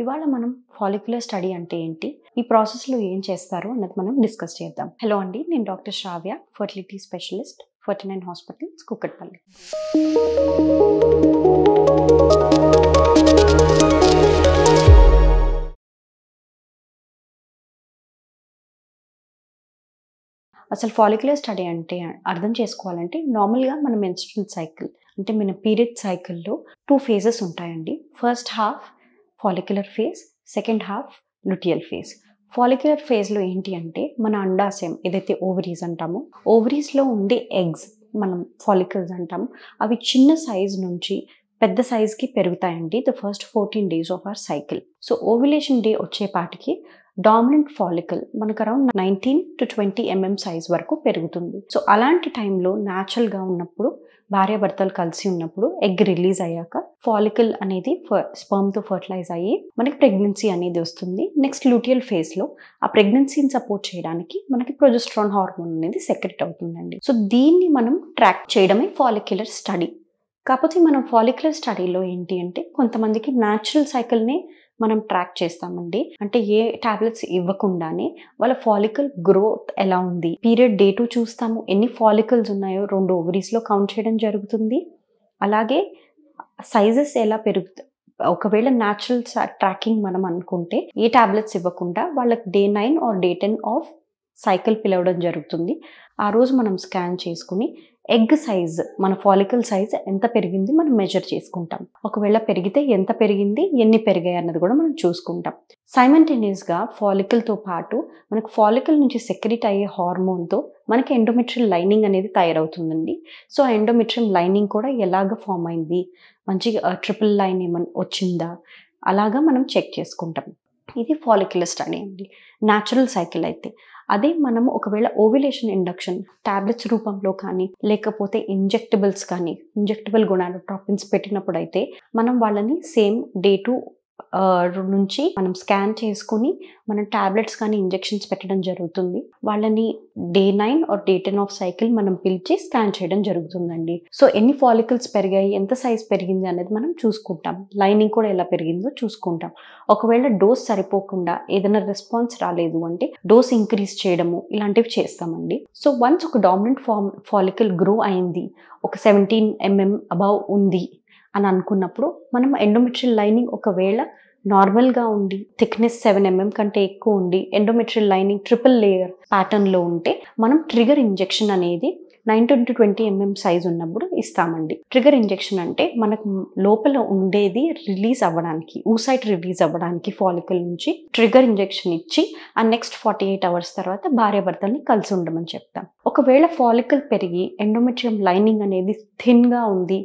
ఇవాళ మనం follicular study అంటే ఏంటి, ఈ ప్రాసెస్లో ఏం చేస్తారు అన్నది మనం డిస్కస్ చేద్దాం. హలో అండి, నేను డాక్టర్ శ్రావ్య, ఫర్టిలిటీ స్పెషలిస్ట్, 49 హాస్పిటల్స్, కుక్కట్పల్లి. అసలు ఫాలిక్యులర్ స్టడీ అంటే అర్థం చేసుకోవాలంటే నార్మల్గా మన మెన్స్ట్రువల్ సైకిల్ అంటే మన పీరియడ్ సైకిల్లో 2 ఫేజెస్ ఉంటాయండి. First half follicular phase, second half luteal phase. Follicular ఫేజ్లో ఏంటి అంటే మన అండాశయం ఏదైతే ఓవరీస్ అంటామో, ఓవరీస్లో ఉండే ఎగ్స్ మనం ఫాలికల్స్ అంటాము. అవి చిన్న సైజ్ నుంచి పెద్ద సైజ్కి పెరుగుతాయండి the first 14 days of our cycle. So ovulation day వచ్చేపాటికి డామినెంట్ ఫాలికల్ మనకు అరౌండ్ 19 to 20 mm సైజ్ వరకు పెరుగుతుంది. సో అలాంటి టైంలో న్యాచురల్గా ఉన్నప్పుడు భార్యాభర్తలు కలిసి ఉన్నప్పుడు ఎగ్ రిలీజ్ అయ్యాక ఫాలికల్ అనేది స్పర్మ్తో ఫర్టిలైజ్ అయ్యి మనకి ప్రెగ్నెన్సీ అనేది వస్తుంది. నెక్స్ట్ లూటియల్ ఫేజ్లో ఆ ప్రెగ్నెన్సీని సపోర్ట్ చేయడానికి మనకి ప్రొజెస్ట్రాన్ హార్మోన్ అనేది సెక్రెట్ అవుతుందండి. సో దీన్ని మనం ట్రాక్ చేయడమే ఫాలిక్యులర్ స్టడీ. కాకపోతే మనం ఫాలిక్యులర్ స్టడీలో ఏంటి అంటే కొంతమందికి న్యాచురల్ సైకిల్నే మనం ట్రాక్ చేస్తామండి. అంటే ఏ టాబ్లెట్స్ ఇవ్వకుండానే వాళ్ళ ఫాలికల్ గ్రోత్ ఎలా ఉంది, పీరియడ్ డే 2 చూస్తాము, ఎన్ని ఫాలికల్స్ ఉన్నాయో 2 ఓవరీస్లో కౌంట్ చేయడం జరుగుతుంది. అలాగే సైజెస్ ఎలా పెరుగుతాయి. ఒకవేళ న్యాచురల్ ట్రాకింగ్ మనం అనుకుంటే ఏ టాబ్లెట్స్ ఇవ్వకుండా వాళ్ళకి day 9 or day 10 of cycle పిలవడం జరుగుతుంది. ఆ రోజు మనం స్కాన్ చేసుకుని ఎగ్ సైజ్, మన ఫాలికల్ సైజ్ ఎంత పెరిగింది మనం మెజర్ చేసుకుంటాం. ఒకవేళ పెరిగితే ఎంత పెరిగింది, ఎన్ని పెరిగాయి అన్నది కూడా మనం చూసుకుంటాం. సైమల్టేనియస్గా ఫాలికల్తో పాటు మనకు ఫాలికల్ నుంచి సెక్రెట్ అయ్యే హార్మోన్తో మనకి ఎండోమెట్రియల్ లైనింగ్ అనేది తయారవుతుందండి. సో ఆ ఎండోమెట్రియం లైనింగ్ కూడా ఎలాగ ఫామ్ అయింది, మంచిగా ట్రిపుల్ లైన్ ఏమన్నా వచ్చిందా, అలాగా మనం చెక్ చేసుకుంటాం. ఇది ఫాలిక్యులర్ స్టడీ అండి, న్యాచురల్ సైకిల్ అయితే. అదే మనం ఒకవేళ ఓవ్యులేషన్ ఇండక్షన్ టాబ్లెట్స్ రూపంలో కానీ లేకపోతే ఇంజెక్టబుల్ గొనాడోట్రోపిన్స్ పెట్టినప్పుడు అయితే మనం వాళ్ళని సేమ్ డే 2 నుంచి మనం స్కాన్ చేసుకుని మనం టాబ్లెట్స్ కానీ ఇంజెక్షన్స్ పెట్టడం జరుగుతుంది. వాళ్ళని day 9 or day 10 of cycle మనం పిలిచి స్కాన్ చేయడం జరుగుతుందండి. సో ఎన్ని ఫాలికల్స్ పెరిగాయి, ఎంత సైజ్ పెరిగింది అనేది మనం చూసుకుంటాం. లైనింగ్ కూడా ఎలా పెరిగిందో చూసుకుంటాం. ఒకవేళ డోస్ సరిపోకుండా ఏదైనా రెస్పాన్స్ రాలేదు అంటే డోస్ ఇంక్రీజ్ చేయడము ఇలాంటివి చేస్తామండి. సో వన్స్ ఒక డామినెంట్ ఫాలికల్ గ్రో అయింది, ఒక 17 mm అబవ్ ఉంది అని అనుకున్నప్పుడు మనం ఎండోమెట్రియల్ లైనింగ్ ఒకవేళ నార్మల్గా ఉండి థిక్నెస్ 7 mm కంటే ఎక్కువ ఉండి ఎండోమెట్రియల్ లైనింగ్ ట్రిపుల్ లేయర్ ప్యాటర్న్లో ఉంటే మనం ట్రిగర్ ఇంజెక్షన్ అనేది 19 to 20 mm సైజ్ ఉన్నప్పుడు ఇస్తామండి. ట్రిగర్ ఇంజెక్షన్ అంటే మనకు లోపల ఉండేది రిలీజ్ అవ్వడానికి, ఊసైట్ రిలీజ్ అవ్వడానికి ఫాలికల్ నుంచి ట్రిగర్ ఇంజెక్షన్ ఇచ్చి ఆ నెక్స్ట్ 48 hours తర్వాత భార్యాభర్తల్ని కలిసి ఉండమని చెప్తాం. ఒకవేళ ఫాలికల్ పెరిగి ఎండోమెట్రియం లైనింగ్ అనేది థిన్గా ఉంది,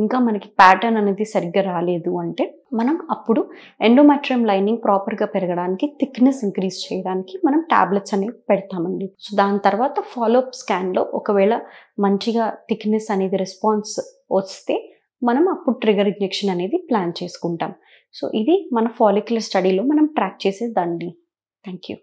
ఇంకా మనకి ప్యాటర్న్ అనేది సరిగ్గా రాలేదు అంటే మనం అప్పుడు ఎండోమెట్రియం లైనింగ్ ప్రాపర్గా పెరగడానికి, థిక్నెస్ ఇంక్రీజ్ చేయడానికి మనం టాబ్లెట్స్ అనేవి పెడతామండి. సో దాని తర్వాత ఫాలోఅప్ స్కాన్లో ఒకవేళ మంచిగా థిక్నెస్ అనేది రెస్పాన్స్ వస్తే మనం అప్పుడు ట్రిగర్ ఇంజెక్షన్ అనేది ప్లాన్ చేసుకుంటాం. సో ఇది మన ఫాలిక్యులర్ స్టడీలో మనం ట్రాక్ చేసేదండి. Thank you.